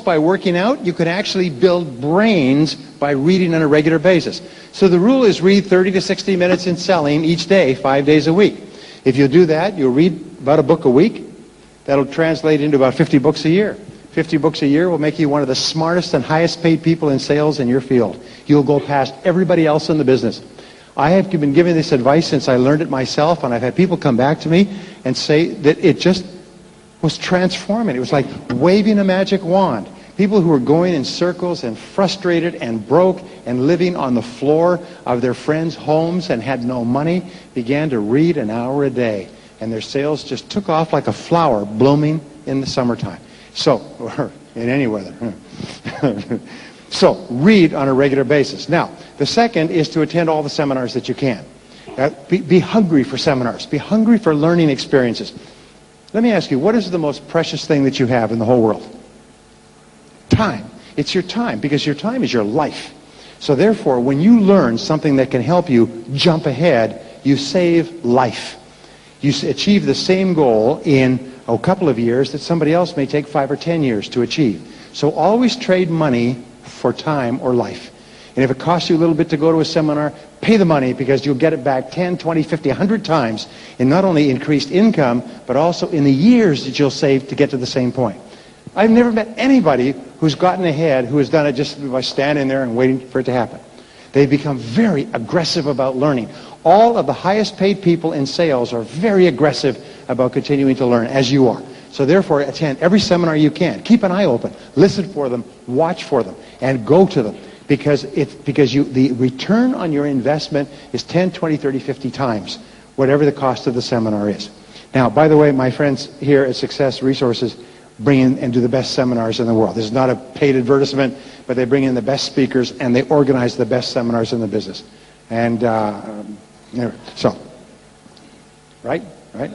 results by working out. You can actually build brains by reading on a regular basis. So the rule is read 30 to 60 minutes in selling each day, 5 days a week. If you do that, you'll read about a book a week. That'll translate into about 50 books a year. 50 books a year will make you one of the smartest and highest paid people in sales in your field. You'll go past everybody else in the business. I have been giving this advice since I learned it myself, and I've had people come back to me and say that it just was transforming. It was like waving a magic wand. People who were going in circles and frustrated and broke and living on the floor of their friends' homes and had no money began to read an hour a day, and their sales just took off like a flower blooming in the summertime. So, or in any weather. So, read on a regular basis. Now, the second is to attend all the seminars that you can. Be hungry for seminars. Be hungry for learning experiences. Let me ask you, what is the most precious thing that you have in the whole world? Time. It's your time, because your time is your life. So therefore, when you learn something that can help you jump ahead, you save life. You achieve the same goal in a couple of years that somebody else may take 5 or 10 years to achieve. So always trade money for time or life. And if it costs you a little bit to go to a seminar, pay the money, because you'll get it back 10, 20, 50, 100 times in not only increased income, but also in the years that you'll save to get to the same point. I've never met anybody who's gotten ahead who has done it just by standing there and waiting for it to happen. They've become very aggressive about learning. All of the highest paid people in sales are very aggressive about continuing to learn, as you are. So therefore, attend every seminar you can. Keep an eye open. Listen for them. Watch for them. And go to them. Because the return on your investment is 10, 20, 30, 50 times whatever the cost of the seminar is. Now, by the way, my friends here at Success Resources bring in and do the best seminars in the world. This is not a paid advertisement, but they bring in the best speakers and they organize the best seminars in the business. And so, right? Okay.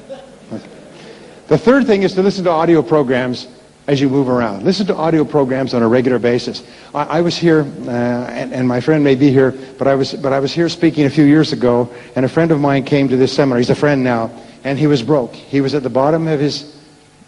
The third thing is to listen to audio programs as you move around. Listen to audio programs on a regular basis. I was here, and my friend may be here, but I was here speaking a few years ago, and a friend of mine came to this seminar. He's a friend now, and he was broke. He was at the bottom of his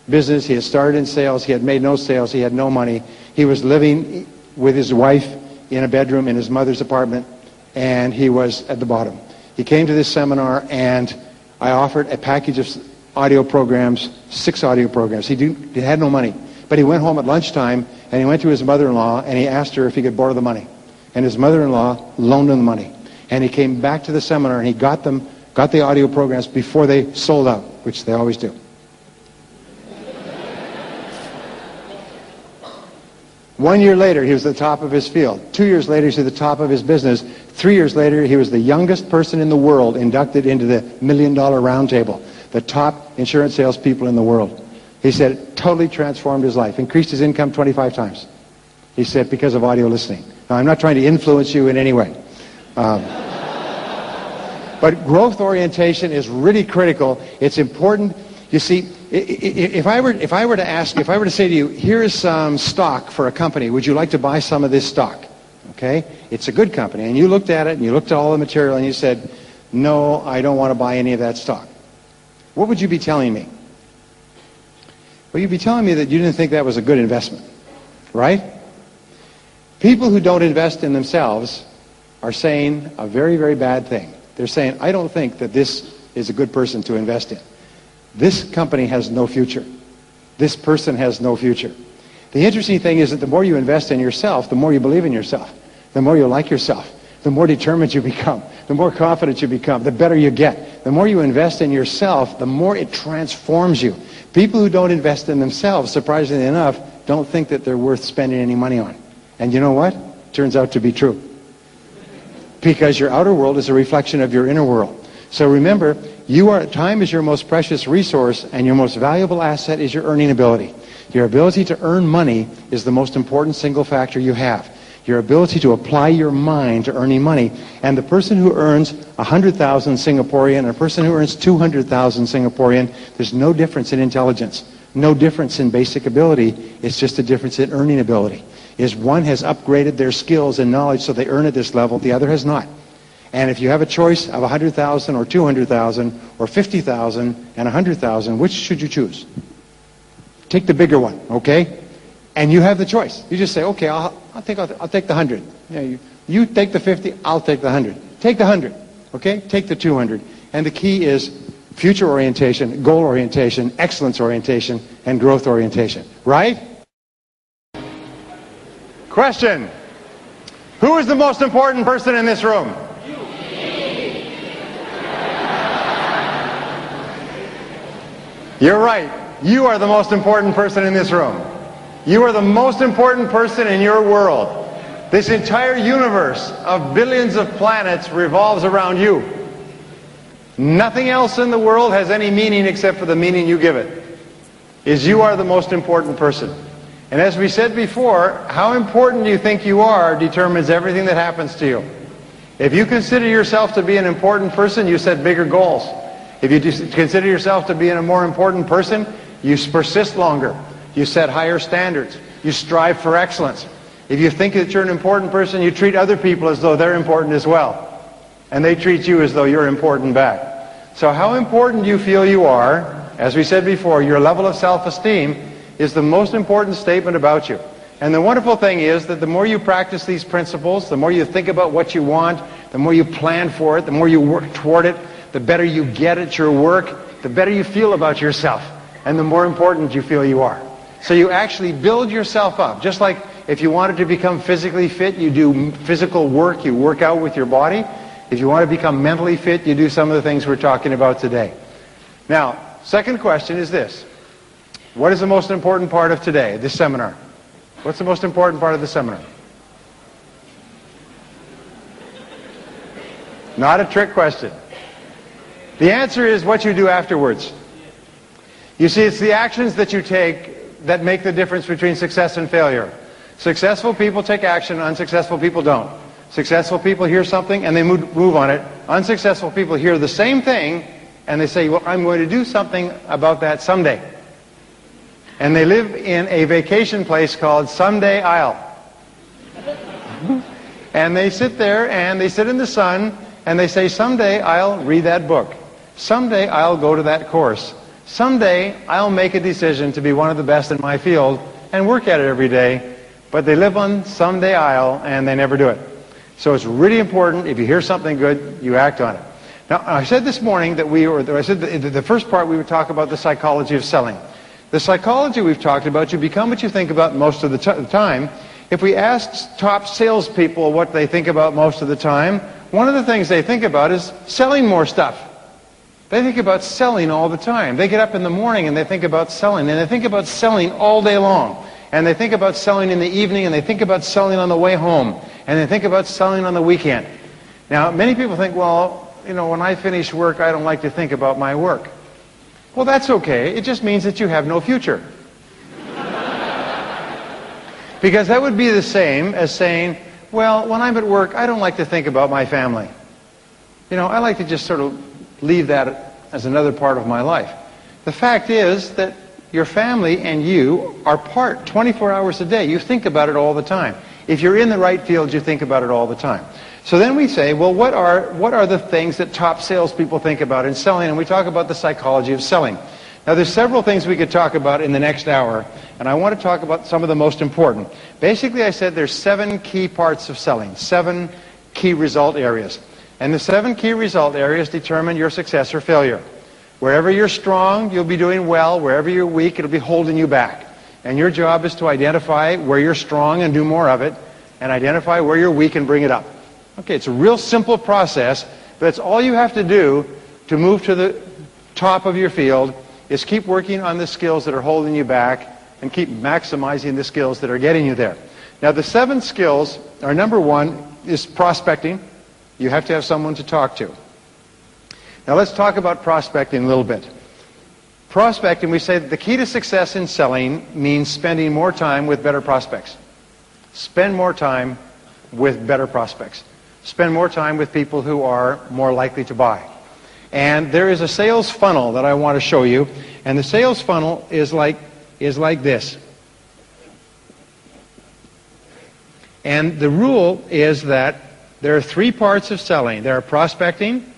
business. He had started in sales. He had made no sales. He had no money. He was living with his wife in a bedroom in his mother's apartment, and he was at the bottom. He came to this seminar, and I offered a package of audio programs, 6 audio programs. He had no money. But he went home at lunchtime, and he went to his mother-in-law, and he asked her if he could borrow the money. And his mother-in-law loaned him the money. And he came back to the seminar, and he got the audio programs before they sold out, which they always do. 1 year later, he was at the top of his field. 2 years later, he was at the top of his business. 3 years later, he was the youngest person in the world inducted into the $1 Million Roundtable, the top insurance salespeople in the world. He said it totally transformed his life, increased his income 25 times. He said because of audio listening. Now, I'm not trying to influence you in any way. But growth orientation is really critical. It's important. You see, if I were to say to you, here is some stock for a company, would you like to buy some of this stock? Okay? It's a good company. And you looked at it, and you looked at all the material, and you said, no, I don't want to buy any of that stock. What would you be telling me? Well, you'd be telling me that you didn't think that was a good investment, right? People who don't invest in themselves are saying a very, very bad thing. They're saying, I don't think that this is a good person to invest in. This company has no future. This person has no future. The interesting thing is that the more you invest in yourself, the more you believe in yourself, the more you like yourself, the more determined you become, the more confident you become, the better you get. The more you invest in yourself, the more it transforms you. People who don't invest in themselves, surprisingly enough, don't think that they're worth spending any money on. And you know what? Turns out to be true. Because your outer world is a reflection of your inner world. So remember, time is your most precious resource, and your most valuable asset is your earning ability. Your ability to earn money is the most important single factor you have. Your ability to apply your mind to earning money. And the person who earns 100,000 Singaporean and a person who earns 200,000 Singaporean, there's no difference in intelligence, no difference in basic ability. It's just a difference in earning ability. One has upgraded their skills and knowledge so they earn at this level, the other has not. And if you have a choice of 100,000 or 200,000 or 50,000 and 100,000, which should you choose? Take the bigger one, okay? And you have the choice. You just say, okay, I'll take the 100. You take the 50, I'll take the 100. Take the 100, okay? Take the 200. And the key is future orientation, goal orientation, excellence orientation, and growth orientation. Right? Question. Who is the most important person in this room? You're right. You are the most important person in this room. You are the most important person in your world. This entire universe of billions of planets revolves around you. Nothing else in the world has any meaning except for the meaning you give it. You are the most important person. And as we said before, how important you think you are determines everything that happens to you. If you consider yourself to be an important person, you set bigger goals. If you consider yourself to be a more important person, you persist longer. You set higher standards. You strive for excellence. If you think that you're an important person, you treat other people as though they're important as well. And they treat you as though you're important back. So how important you feel you are, as we said before, your level of self-esteem is the most important statement about you. And the wonderful thing is that the more you practice these principles, the more you think about what you want, the more you plan for it, the more you work toward it, the better you get at your work, the better you feel about yourself, and the more important you feel you are. So you actually build yourself up. Just like if you wanted to become physically fit, you do physical work, you work out with your body. If you want to become mentally fit, you do some of the things we're talking about today. Now, second question is this. What is the most important part of today, this seminar? What's the most important part of the seminar? Not a trick question. The answer is what you do afterwards. You see, it's the actions that you take that make the difference between success and failure. Successful people take action, unsuccessful people don't. Successful people hear something and they move on it. Unsuccessful people hear the same thing and they say, well, I'm going to do something about that someday. And they live in a vacation place called Someday Isle. And they sit there and they sit in the sun and they say, someday I'll read that book. Someday I'll go to that course. Someday I'll make a decision to be one of the best in my field and work at it every day. But they live on Someday Isle and they never do it. So it's really important, if you hear something good, you act on it. Now, I said this morning that the first part we would talk about the psychology of selling. The psychology we've talked about, you become what you think about most of the time. If we ask top salespeople what they think about most of the time, one of the things they think about is selling more stuff. They think about selling all the time. They get up in the morning and they think about selling, and they think about selling all day long. And they think about selling in the evening, and they think about selling on the way home, and they think about selling on the weekend. Now, many people think, well, when I finish work, I don't like to think about my work. Well, that's okay. It just means that you have no future. Because that would be the same as saying, well, when I'm at work, I don't like to think about my family. I like to just sort of leave that as another part of my life. The fact is that your family and you are part 24 hours a day. You think about it all the time. If you're in the right field, you think about it all the time. So then we say, well, what are the things that top salespeople think about in selling? And we talk about the psychology of selling. Now, there's several things we could talk about in the next hour, and I want to talk about some of the most important. Basically, I said there's 7 key parts of selling, 7 key result areas. And the 7 key result areas determine your success or failure. Wherever you're strong, you'll be doing well. Wherever you're weak, it'll be holding you back. And your job is to identify where you're strong and do more of it, and identify where you're weak and bring it up. Okay, it's a real simple process, but it's all you have to do to move to the top of your field is keep working on the skills that are holding you back and keep maximizing the skills that are getting you there. Now, the 7 skills are, number 1 is prospecting. You have to have someone to talk to. Now, let's talk about prospecting a little bit. Prospecting, we say that the key to success in selling means spending more time with better prospects. Spend more time with better prospects. Spend more time with people who are more likely to buy. And there is a sales funnel that I want to show you, and the sales funnel is like this. And the rule is that there are 3 parts of selling. There are prospecting,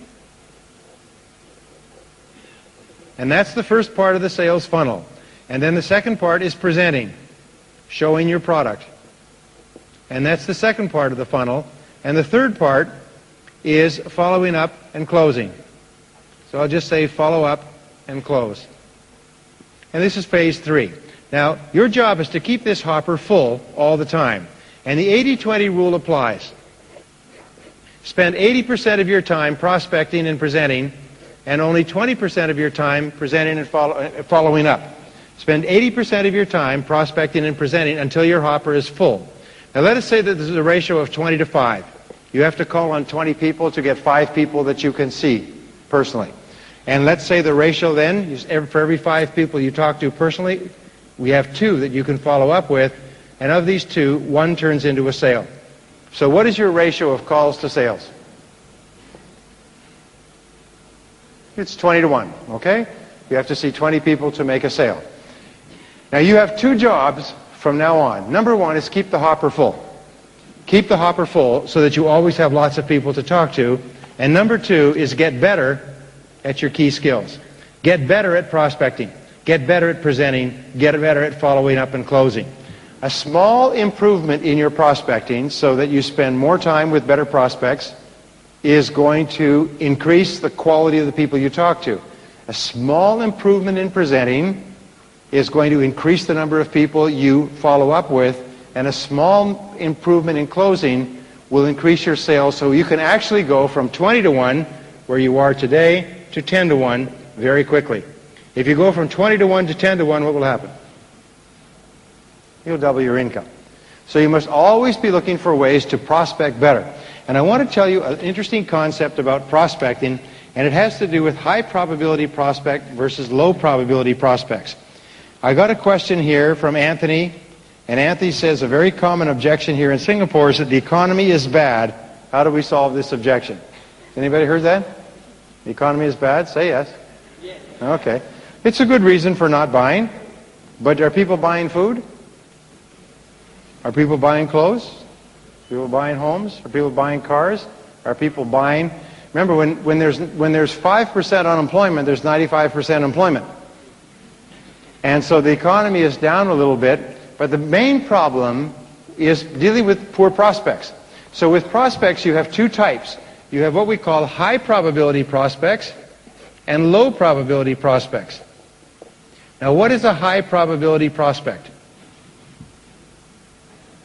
and that's the first part of the sales funnel. And then the second part is presenting. showing your product. And that's the second part of the funnel. And the third part is following up and closing. So I'll just say follow up and close. And this is phase 3. Now, your job is to keep this hopper full all the time. And the 80-20 rule applies. Spend 80% of your time prospecting and presenting, and only 20% of your time presenting and following up. Spend 80% of your time prospecting and presenting until your hopper is full. Now let us say that this is a ratio of 20 to 5. You have to call on 20 people to get 5 people that you can see personally. And let's say the ratio then, for every 5 people you talk to personally, we have 2 that you can follow up with, and of these 2, 1 turns into a sale. So what is your ratio of calls to sales? It's 20 to 1, okay? You have to see 20 people to make a sale. Now you have 2 jobs from now on. Number 1 is keep the hopper full. Keep the hopper full so that you always have lots of people to talk to. And number 2 is get better at your key skills. Get better at prospecting. Get better at presenting. Get better at following up and closing. A small improvement in your prospecting so that you spend more time with better prospects is going to increase the quality of the people you talk to. A small improvement in presenting is going to increase the number of people you follow up with, and a small improvement in closing will increase your sales so you can actually go from 20 to 1, where you are today, to 10 to 1 very quickly. If you go from 20 to 1 to 10 to 1, what will happen? You'll double your income. So you must always be looking for ways to prospect better. And I want to tell you an interesting concept about prospecting, and it has to do with high probability prospect versus low probability prospects. I got a question here from Anthony, and Anthony says a very common objection here in Singapore is that the economy is bad. How do we solve this objection? Anybody heard that? The economy is bad? Say yes. Yes. Okay. It's a good reason for not buying, but are people buying food? Are people buying clothes? Are people buying homes? Are people buying cars? Are people buying... Remember, when there's 5% unemployment, there's 95% employment. And so the economy is down a little bit, but the main problem is dealing with poor prospects. So with prospects, you have 2 types. You have what we call high probability prospects and low probability prospects. Now, what is a high probability prospect?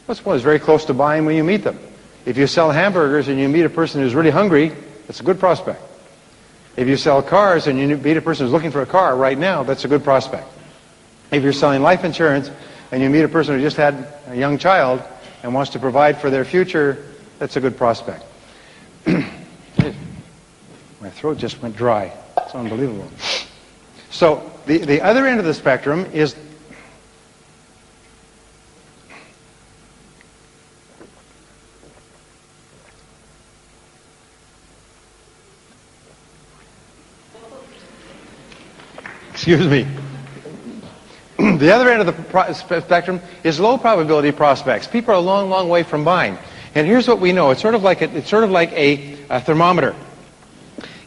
Well, it's very close to buying when you meet them. If you sell hamburgers and you meet a person who's really hungry, that's a good prospect. If you sell cars and you meet a person who's looking for a car right now, that's a good prospect. If you're selling life insurance and you meet a person who just had a young child and wants to provide for their future, that's a good prospect. My throat just went dry. It's unbelievable. So the other end of the spectrum is excuse me. The other end of the spectrum is low probability prospects. People are a long, long way from buying. And here's what we know. It's sort of like a thermometer.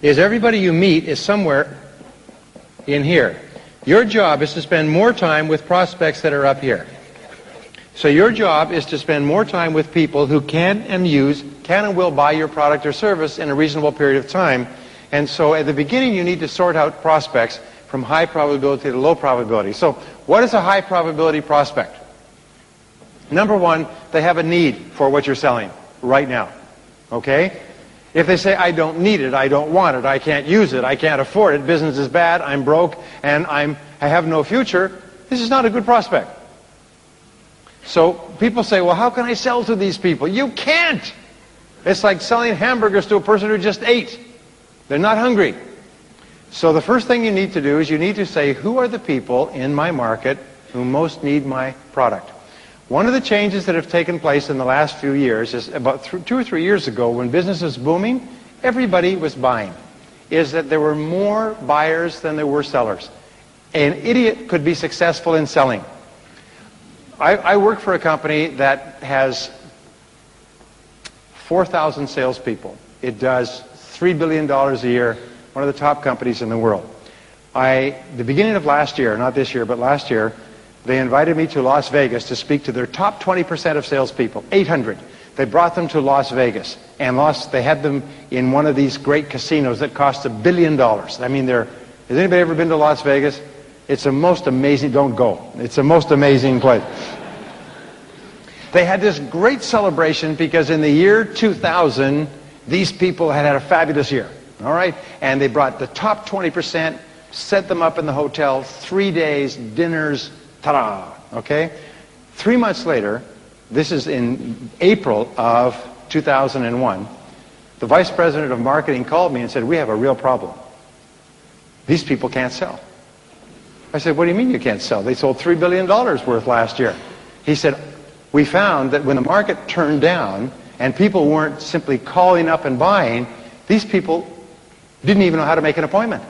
Is everybody you meet is somewhere in here. Your job is to spend more time with prospects that are up here. So your job is to spend more time with people who can and will buy your product or service in a reasonable period of time. And so at the beginning you need to sort out prospects from high probability to low probability. So what is a high probability prospect? Number 1, they have a need for what you're selling right now. Okay? If they say, I don't need it, I don't want it, I can't use it, I can't afford it, business is bad, I'm broke, and I have no future, this is not a good prospect. So people say, well, how can I sell to these people? You can't! It's like selling hamburgers to a person who just ate. They're not hungry. So the first thing you need to do is you need to say, who are the people in my market who most need my product? One of the changes that have taken place in the last few years is about 2 or 3 years ago, when business was booming, everybody was buying, is that there were more buyers than there were sellers. An idiot could be successful in selling. I work for a company that has 4,000 salespeople. It does $3 billion a year. One of the top companies in the world. The beginning of last year, not this year, but last year, They invited me to Las Vegas to speak to their top 20% of salespeople, 800. They brought them to Las Vegas, and they had them in one of these great casinos that cost $1 billion. I mean, has anybody ever been to Las Vegas? It's a most amazing, don't go. It's a most amazing place. They had this great celebration because in the year 2000, these people had a fabulous year, all right? And they brought the top 20%, set them up in the hotel, 3 days, dinners, ta-da, okay? 3 months later, this is in April of 2001, the vice president of marketing called me and said, we have a real problem. These people can't sell. I said, what do you mean you can't sell? They sold $3 billion worth last year. He said, we found that when the market turned down and people weren't simply calling up and buying, these people didn't even know how to make an appointment.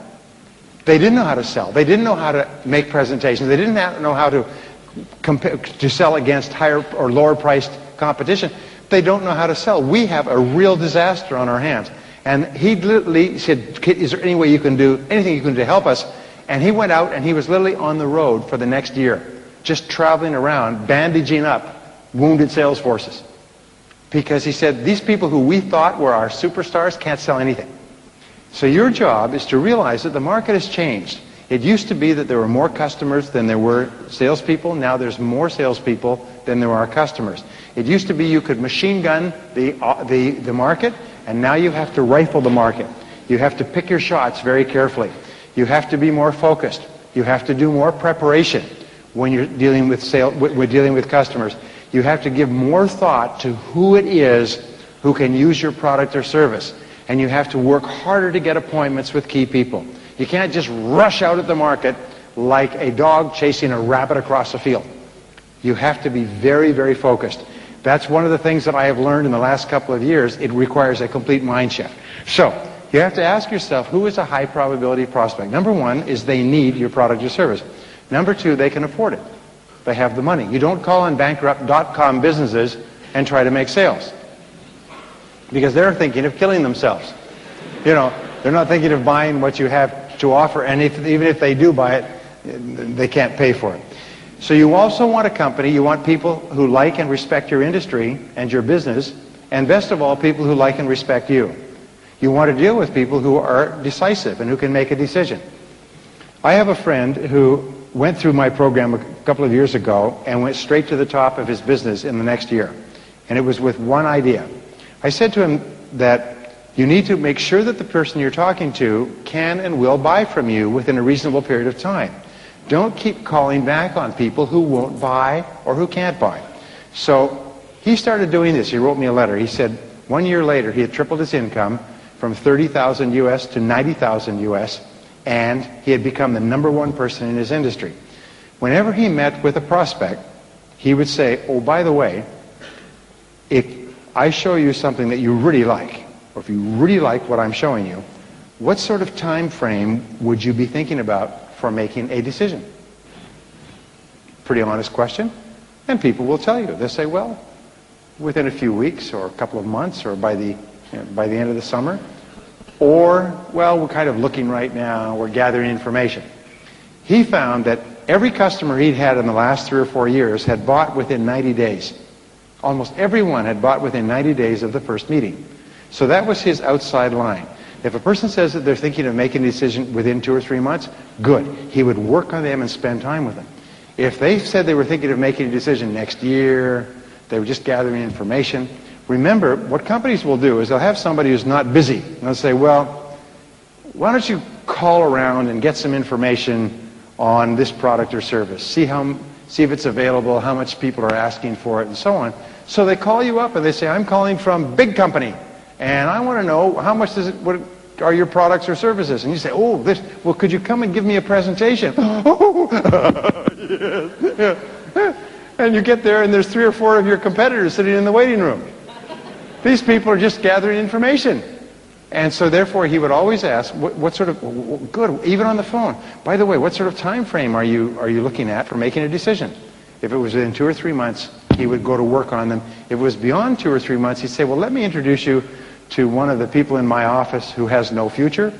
They didn't know how to sell. They didn't know how to make presentations. They didn't know how to sell against higher or lower priced competition. They don't know how to sell. We have a real disaster on our hands. And he literally said, is there any way you can do, anything you can do to help us? And he went out and he was literally on the road for the next year, just traveling around, bandaging up wounded sales forces. Because he said, these people who we thought were our superstars can't sell anything. So your job is to realize that the market has changed. It used to be that there were more customers than there were salespeople. Now there's more salespeople than there are customers. It used to be you could machine gun the market, and now you have to rifle the market. You have to pick your shots very carefully. You have to be more focused. You have to do more preparation when you're dealing with customers. You have to give more thought to who it is who can use your product or service. And you have to work harder to get appointments with key people. You can't just rush out at the market like a dog chasing a rabbit across a field. You have to be very, very focused. That's one of the things that I have learned in the last couple of years. It requires a complete mind shift. So you have to ask yourself, who is a high probability prospect? Number one is they need your product or service. Number two, they can afford it. They have the money. You don't call on bankrupt.com businesses and try to make sales, because they're thinking of killing themselves. You know, they're not thinking of buying what you have to offer, and even if they do buy it, they can't pay for it. So you also want a company, you want people who like and respect your industry and your business, and best of all, people who like and respect you. You want to deal with people who are decisive and who can make a decision. I have a friend who went through my program a couple of years ago and went straight to the top of his business in the next year. And it was with one idea. I said to him that you need to make sure that the person you're talking to can and will buy from you within a reasonable period of time. Don't keep calling back on people who won't buy or who can't buy. So he started doing this. He wrote me a letter. He said 1 year later he had tripled his income from 30,000 US to 90,000 US, and he had become the #1 person in his industry. Whenever he met with a prospect, he would say, oh, by the way, if I show you something that you really like, or if you really like what I'm showing you, what sort of time frame would you be thinking about for making a decision? Pretty honest question. And people will tell you. They'll say, well, within a few weeks or a couple of months or by the end of the summer. Or, well, we're kind of looking right now, we're gathering information. He found that every customer he'd had in the last 3 or 4 years had bought within 90 days. Almost everyone had bought within 90 days of the first meeting. So that was his outside line. If a person says that they're thinking of making a decision within 2 or 3 months, good. He would work on them and spend time with them. If they said they were thinking of making a decision next year, they were just gathering information, remember, what companies will do is they'll have somebody who's not busy. And they'll say, well, why don't you call around and get some information on this product or service. See if it's available, how much people are asking for it, and so on. So they call you up and they say, I'm calling from big company, and I want to know how much what are your products or services? And you say, oh, well, could you come and give me a presentation? Oh, yes, yeah. And you get there and there's 3 or 4 of your competitors sitting in the waiting room. These people are just gathering information. And so therefore he would always ask, what sort of, good, even on the phone, by the way, what sort of time frame are you looking at for making a decision? If it was within 2 or 3 months, he would go to work on them. If it was beyond 2 or 3 months, he'd say, well, let me introduce you to one of the people in my office who has no future.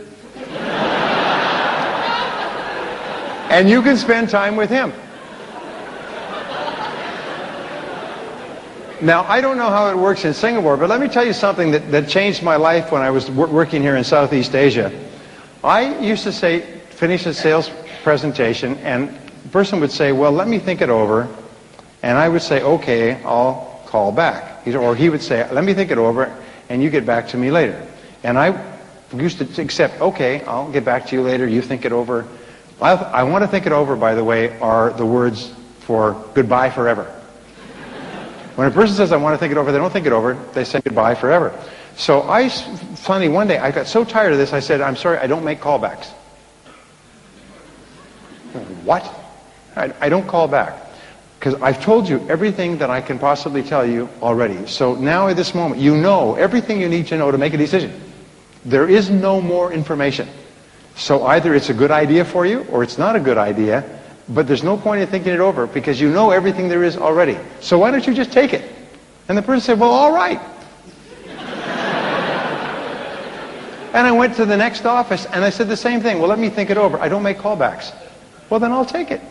And you can spend time with him. Now, I don't know how it works in Singapore, but let me tell you something that changed my life when I was working here in Southeast Asia. I used to say, finish a sales presentation, and the person would say, well, let me think it over. And I would say, okay, I'll call back. Or he would say, let me think it over, and you get back to me later. And I used to accept, okay, I'll get back to you later, you think it over. I want to think it over, by the way, are the words for goodbye forever. When a person says, I want to think it over, they don't think it over, they say goodbye forever. So finally one day, I got so tired of this, I said, I'm sorry, I don't make callbacks. What? I don't call back. Because I've told you everything that I can possibly tell you already. So now at this moment, you know everything you need to know to make a decision. There is no more information. So either it's a good idea for you, or it's not a good idea. But there's no point in thinking it over because you know everything there is already. So why don't you just take it? And the person said, well, all right. And I went to the next office and I said the same thing. Well, let me think it over. I don't make callbacks. Well, then I'll take it.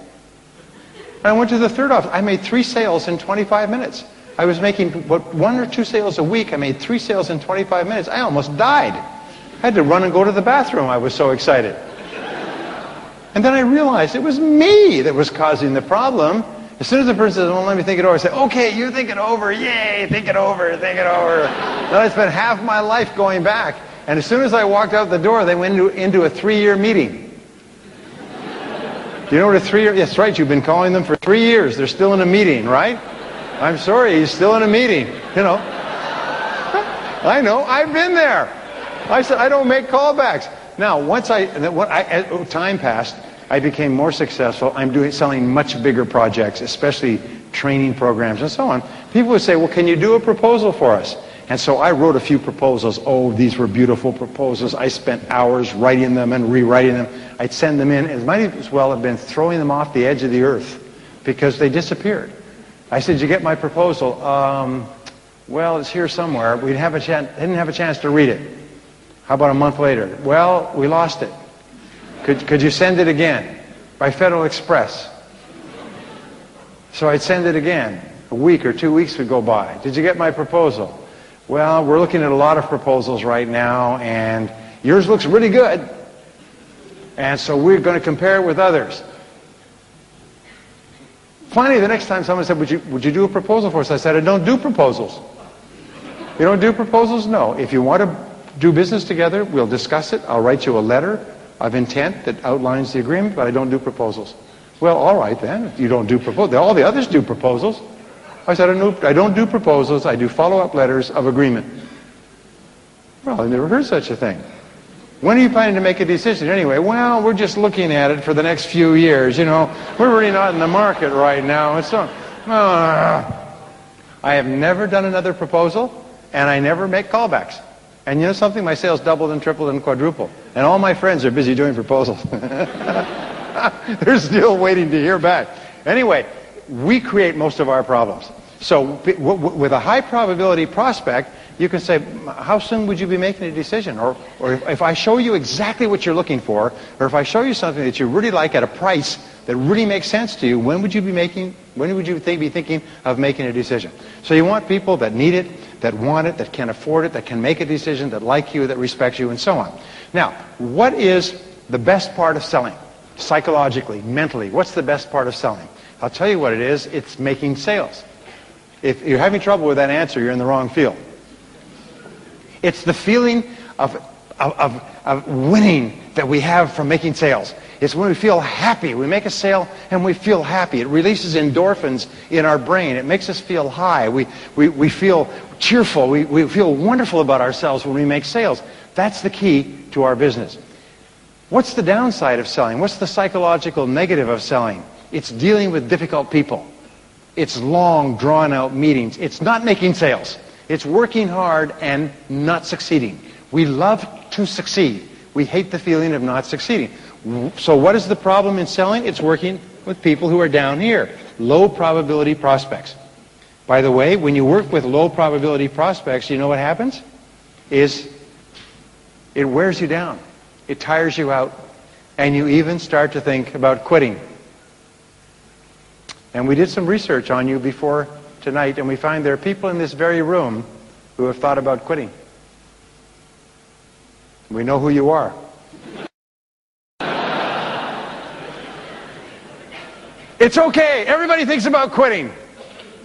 And I went to the third office. I made 3 sales in 25 minutes. I was making 1 or 2 sales a week. I made 3 sales in 25 minutes. I almost died. I had to run and go to the bathroom. I was so excited. And then I realized it was me that was causing the problem. As soon as the person says, well, let me think it over, I say, okay, you think it over, yay, think it over, think it over. Then I spent half my life going back. And as soon as I walked out the door, they went into a 3-year meeting. Do you know what a 3-year, yes, right, you've been calling them for 3 years. They're still in a meeting, right? I'm sorry, he's still in a meeting, you know. I know, I've been there. I said, I don't make callbacks. Now, as time passed, I became more successful. I'm selling much bigger projects, especially training programs and so on. People would say, well, can you do a proposal for us? And so I wrote a few proposals. Oh, these were beautiful proposals. I spent hours writing them and rewriting them. I'd send them in. It might as well have been throwing them off the edge of the earth because they disappeared. I said, did you get my proposal? Well, it's here somewhere. We didn't have a chance to read it. How about a month later? Well, we lost it. Could you send it again? By Federal Express. So I'd send it again. A week or 2 weeks would go by. Did you get my proposal? Well, we're looking at a lot of proposals right now, and yours looks really good. And so we're going to compare it with others. Finally, the next time someone said, would you do a proposal for us? I said, I don't do proposals. You don't do proposals? No. If you want to do business together, we'll discuss it. I'll write you a letter of intent that outlines the agreement, but I don't do proposals. Well, all right then, if you don't do proposals. All the others do proposals. I said, I don't do proposals, I do follow-up letters of agreement. Well, I never heard such a thing. When are you planning to make a decision anyway? Well, we're just looking at it for the next few years, you know. We're really not in the market right now. And so, I have never done another proposal, and I never make callbacks. And you know something? My sales doubled and tripled and quadrupled. And all my friends are busy doing proposals. They're still waiting to hear back. Anyway, we create most of our problems. So with a high probability prospect, you can say, how soon would you be making a decision? Or if I show you exactly what you're looking for, or if I show you something that you really like at a price that really makes sense to you, when would you be thinking of making a decision? So you want people that need it, that want it, that can afford it, that can make a decision, that like you, that respect you, and so on. Now, what is the best part of selling? Psychologically, mentally, what's the best part of selling? I'll tell you what it is. It's making sales. If you're having trouble with that answer, you're in the wrong field. It's the feeling of winning that we have from making sales. It's when we feel happy. We make a sale and we feel happy. It releases endorphins in our brain. It makes us feel high. We feel cheerful. We feel wonderful about ourselves when we make sales. That's the key to our business. What's the downside of selling? What's the psychological negative of selling? It's dealing with difficult people. It's long, drawn-out meetings. It's not making sales. It's working hard and not succeeding. We love to succeed. We hate the feeling of not succeeding. So what is the problem in selling? It's working with people who are down here, low probability prospects. By the way, when you work with low probability prospects, you know what happens? It wears you down. It tires you out. And you even start to think about quitting. And we did some research on you before tonight and we find there are people in this very room who have thought about quitting. We know who you are. It's okay. Everybody thinks about quitting.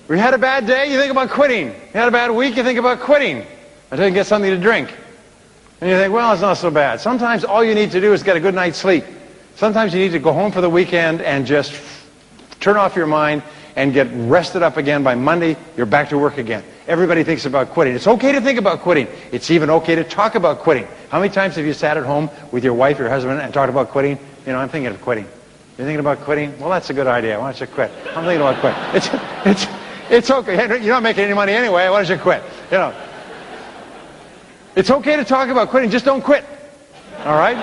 We had a bad day, you think about quitting. You had a bad week, you think about quitting until you get something to drink. And you think, well, it's not so bad. Sometimes all you need to do is get a good night's sleep. Sometimes you need to go home for the weekend and just turn off your mind and get rested up again. By Monday, you're back to work again. Everybody thinks about quitting. It's okay to think about quitting. It's even okay to talk about quitting. How many times have you sat at home with your wife, your husband, and talked about quitting? You know, I'm thinking of quitting. You're thinking about quitting? Well, that's a good idea. Why don't you quit? I'm thinking about quitting. It's okay. You're not making any money anyway. Why don't you quit? You know. It's okay to talk about quitting. Just don't quit. All right?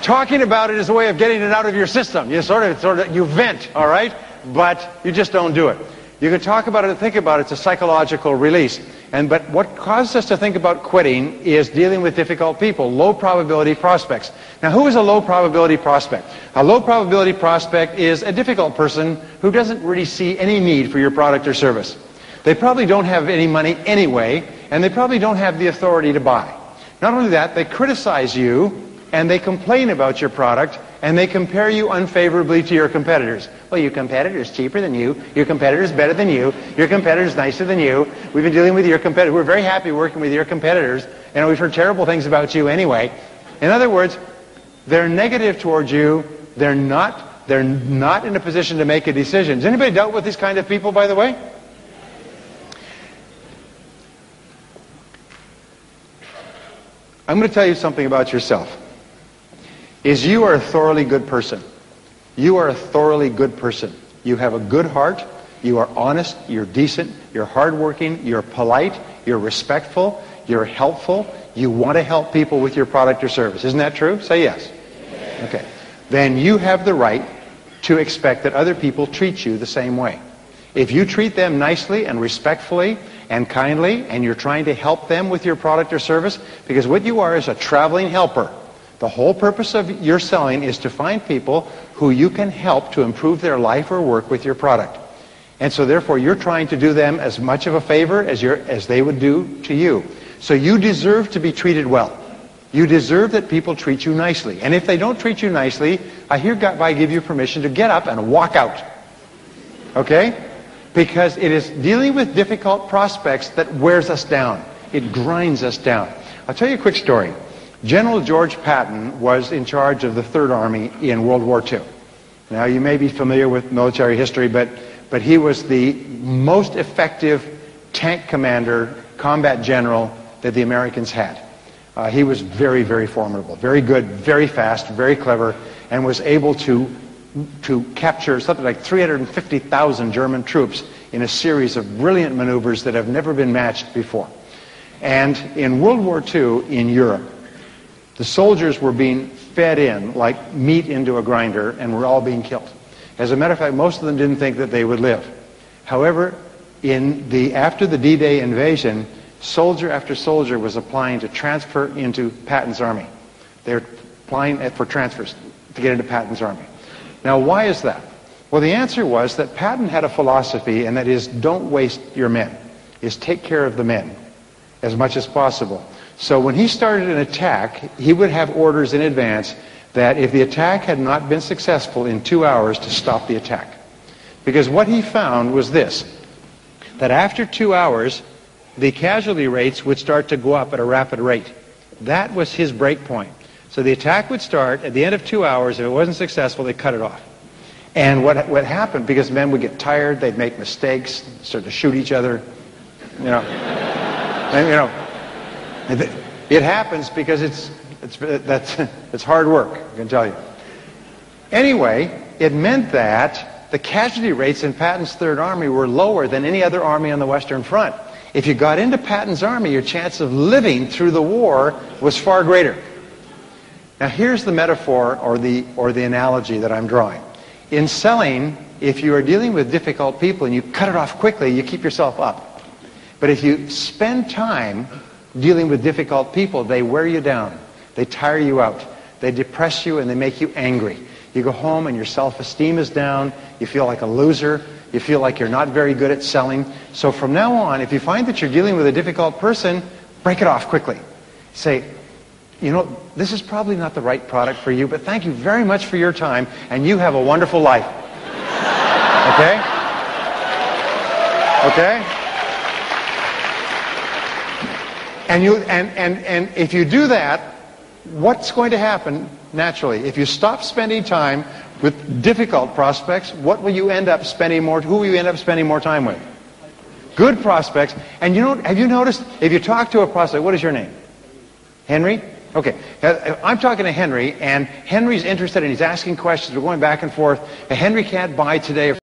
Talking about it is a way of getting it out of your system. You sort of you vent, all right? But you just don't do it. You can talk about it and think about it. It's a psychological release. But what causes us to think about quitting is dealing with difficult people, low probability prospects. Now, who is a low probability prospect? A low probability prospect is a difficult person who doesn't really see any need for your product or service. They probably don't have any money anyway, and they probably don't have the authority to buy. Not only that, they criticize you, and they complain about your product, and they compare you unfavorably to your competitors. Well, your competitor's cheaper than you. Your competitor's better than you. Your competitor's nicer than you. We've been dealing with your competitors. We're very happy working with your competitors, and we've heard terrible things about you anyway. In other words, they're negative towards you. They're not in a position to make a decision. Has anybody dealt with these kind of people, by the way? I'm going to tell you something about yourself. You are a thoroughly good person. You are a thoroughly good person. You have a good heart. You are honest. You're decent. You're hardworking. You're polite. You're respectful. You're helpful. You want to help people with your product or service. Isn't that true? Say yes. Okay. Then you have the right to expect that other people treat you the same way. If you treat them nicely and respectfully and kindly, and you're trying to help them with your product or service, because what you are is a traveling helper. The whole purpose of your selling is to find people who you can help to improve their life or work with your product. And so therefore you're trying to do them as much of a favor as they would do to you. So you deserve to be treated well. You deserve that people treat you nicely. And if they don't treat you nicely, I hereby give you permission to get up and walk out. Okay? Because it is dealing with difficult prospects that wears us down. It grinds us down. I'll tell you a quick story. General George Patton was in charge of the Third Army in World War II. Now, you may be familiar with military history, but he was the most effective tank commander, combat general that the Americans had. He was very, very formidable, very good, very fast, very clever, and was able to capture something like 350,000 German troops in a series of brilliant maneuvers that have never been matched before. And in World War II in Europe, the soldiers were being fed in like meat into a grinder and were all being killed. As a matter of fact, most of them didn't think that they would live. However, after the D-Day invasion, soldier after soldier was applying to transfer into Patton's army. They were applying for transfers to get into Patton's army. Now, why is that? Well, the answer was that Patton had a philosophy, and that is, don't waste your men, is take care of the men as much as possible. So when he started an attack, he would have orders in advance that if the attack had not been successful in 2 hours, to stop the attack. Because what he found was this, that after 2 hours, the casualty rates would start to go up at a rapid rate. That was his break point. So the attack would start at the end of 2 hours. If it wasn't successful, they cut it off. And what happened, because men would get tired, they'd make mistakes, start to shoot each other, you know. And, you know, it happens because it's hard work, I can tell you. Anyway, it meant that the casualty rates in Patton's Third Army were lower than any other army on the Western Front. If you got into Patton's army, your chance of living through the war was far greater. Now here's the metaphor or the analogy that I'm drawing. In selling, if you are dealing with difficult people and you cut it off quickly, you keep yourself up. But if you spend time dealing with difficult people, they wear you down. They tire you out. They depress you and they make you angry. You go home and your self-esteem is down. You feel like a loser. You feel like you're not very good at selling. So from now on, if you find that you're dealing with a difficult person, break it off quickly. Say, you know, this is probably not the right product for you, but thank you very much for your time, and you have a wonderful life. Okay? Okay? And if you do that, what's going to happen naturally? If you stop spending time with difficult prospects, what will you end up spending more? Who will you end up spending more time with? Good prospects. And you know, have you noticed? If you talk to a prospect, what is your name? Henry? Okay. I'm talking to Henry, and Henry's interested, and he's asking questions. We're going back and forth. And Henry can't buy today.